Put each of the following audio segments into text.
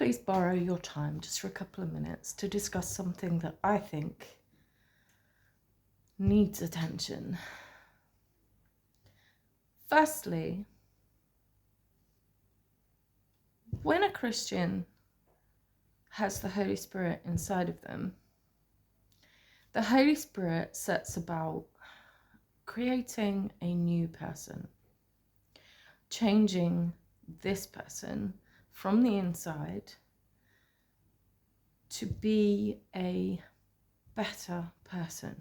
please borrow your time just for a couple of minutes to discuss something that I think needs attention. Firstly, when a Christian has the Holy Spirit inside of them, the Holy Spirit sets about creating a new person, changing this person from the inside to be a better person.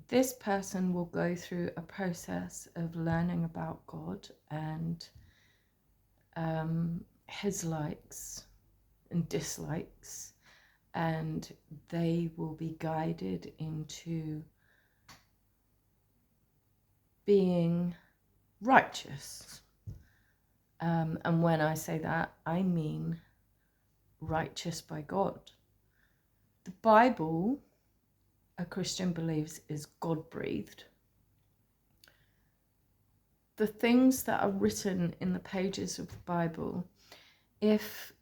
This person will go through a process of learning about God and his likes and dislikes, and they will be guided into being righteous. And when I say that, I mean righteous by God. The Bible, a Christian believes, is God-breathed. The things that are written in the pages of the Bible, if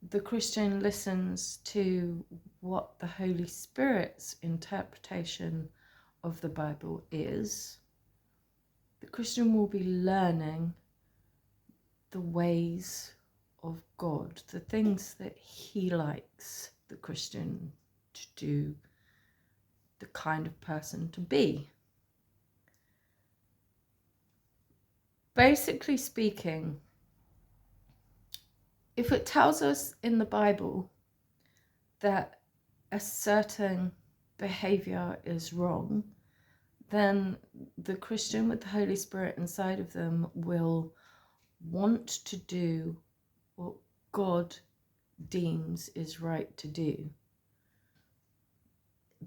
the Christian listens to what the Holy Spirit's interpretation of the Bible is, the Christian will be learning the ways of God, the things that he likes the Christian to do, the kind of person to be. Basically speaking, if it tells us in the Bible that a certain behavior is wrong, then the Christian with the Holy Spirit inside of them will want to do what God deems is right to do.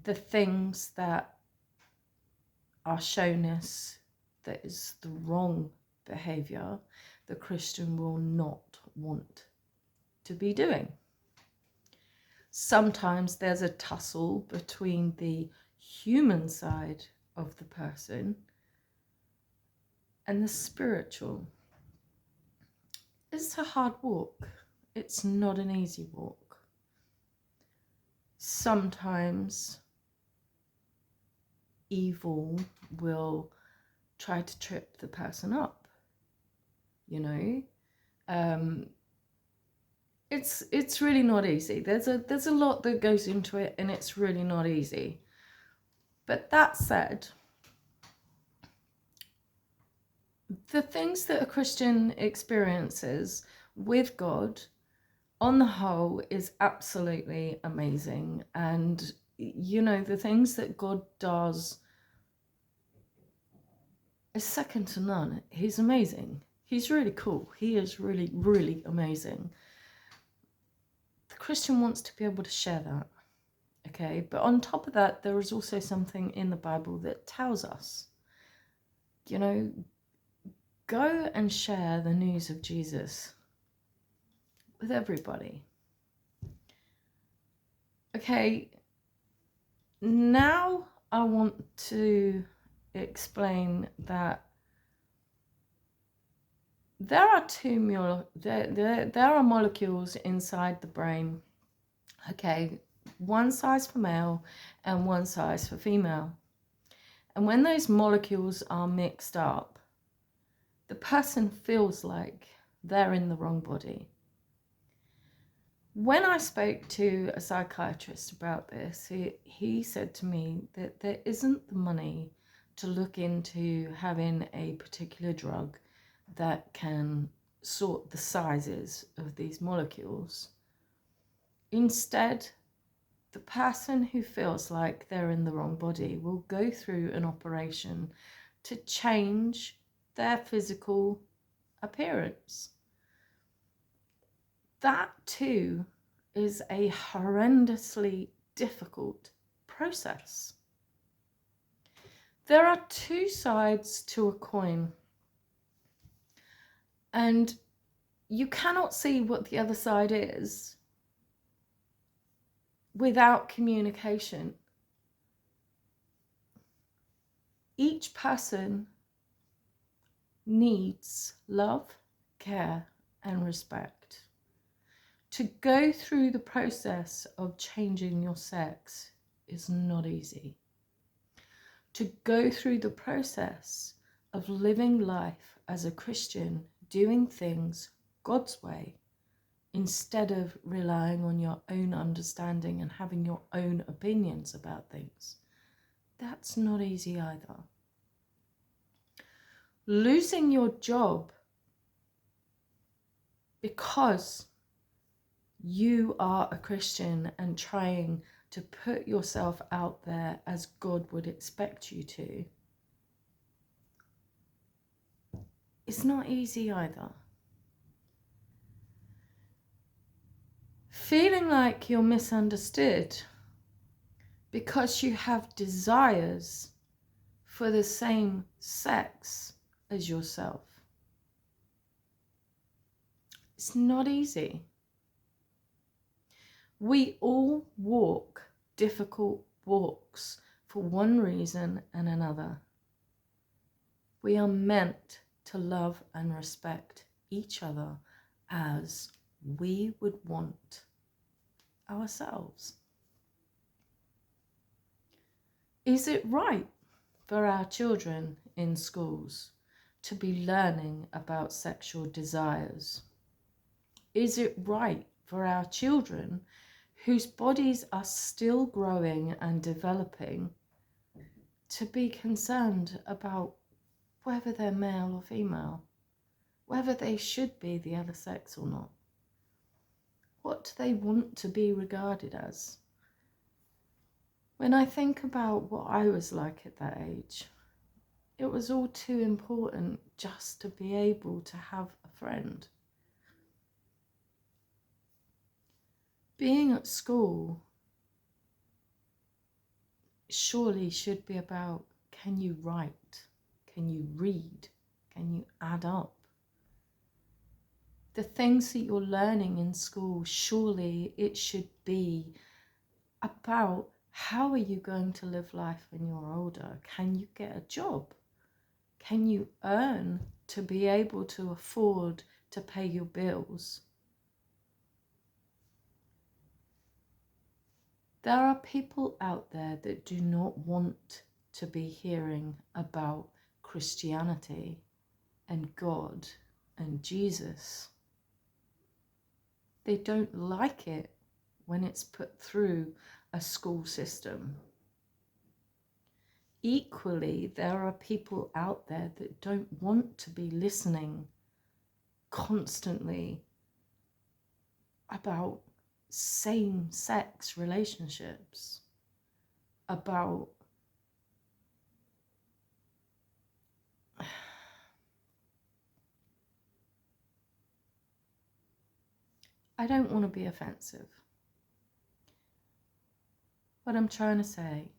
The things that are shown us that is the wrong behavior, the Christian will not want to be doing. Sometimes there's a tussle between the human side of the person and the spiritual. It's a hard walk. It's not an easy walk. Sometimes evil will try to trip the person up, you know. It's really not easy. There's a lot that goes into it, and it's really not easy. But that said, the things that a Christian experiences with God on the whole is absolutely amazing. And you know, the things that God does is second to none. He's amazing. He's really cool. He is really, really amazing. The Christian wants to be able to share that, okay? But on top of that, there is also something in the Bible that tells us, you know, go and share the news of Jesus with everybody. Okay, now I want to explain that there are molecules inside the brain, okay, one size for male and one size for female. And when those molecules are mixed up, the person feels like they're in the wrong body. When I spoke to a psychiatrist about this, he said to me that there isn't the money to look into having a particular drug that can sort the sizes of these molecules. Instead, the person who feels like they're in the wrong body will go through an operation to change their physical appearance. That too is a horrendously difficult process. There are two sides to a coin, and you cannot see what the other side is without communication. Each person needs love, care, and respect. To go through the process of changing your sex is not easy. To go through the process of living life as a Christian, doing things God's way, instead of relying on your own understanding and having your own opinions about things, that's not easy either. Losing your job because you are a Christian and trying to put yourself out there as God would expect you to, it's not easy either. Feeling like you're misunderstood because you have desires for the same sex as yourself. It's not easy. We all walk difficult walks for one reason and another. We are meant to love and respect each other as we would want ourselves. Is it right for our children in schools to be learning about sexual desires? Is it right for our children whose bodies are still growing and developing to be concerned about whether they're male or female, whether they should be the other sex or not? What do they want to be regarded as? When I think about what I was like at that age, it was all too important just to be able to have a friend. Being at school surely should be about, can you write? Can you read? Can you add up? The things that you're learning in school, surely it should be about how are you going to live life when you're older? Can you get a job? Can you earn to be able to afford to pay your bills? There are people out there that do not want to be hearing about Christianity and God and Jesus. They don't like it when it's put through a school system. Equally, there are people out there that don't want to be listening constantly about same-sex relationships, about I don't want to be offensive. What I'm trying to say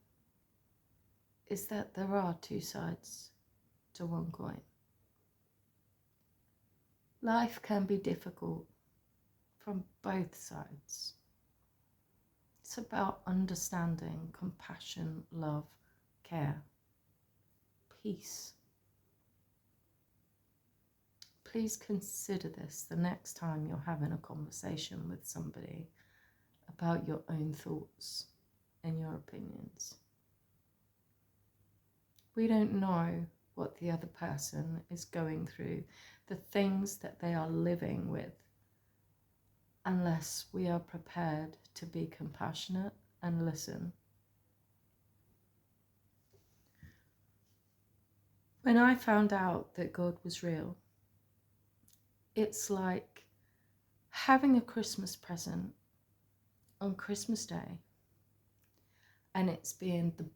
is that there are two sides to one coin. Life can be difficult from both sides. It's about understanding, compassion, love, care, peace. Please consider this the next time you're having a conversation with somebody about your own thoughts and your opinions. We don't know what the other person is going through, the things that they are living with, unless we are prepared to be compassionate and listen. When I found out that God was real, it's like having a Christmas present on Christmas Day, and it's being the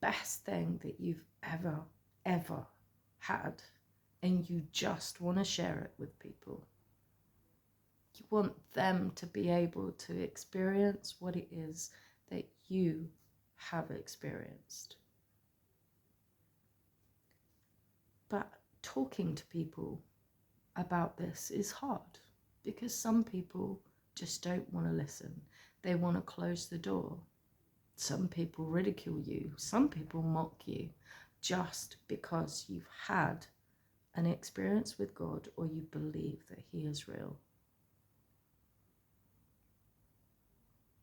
best thing that you've ever had, and you just want to share it with people. You want them to be able to experience what it is that you have experienced. But talking to people about this is hard because some people just don't want to listen. They want to close the door. Some people ridicule you. Some people mock you just because you've had an experience with God or you believe that he is real.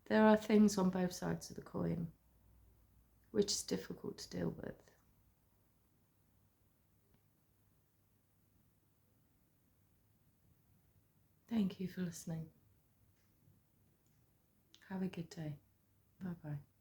There are things on both sides of the coin which is difficult to deal with. Thank you for listening. Have a good day. Bye-bye.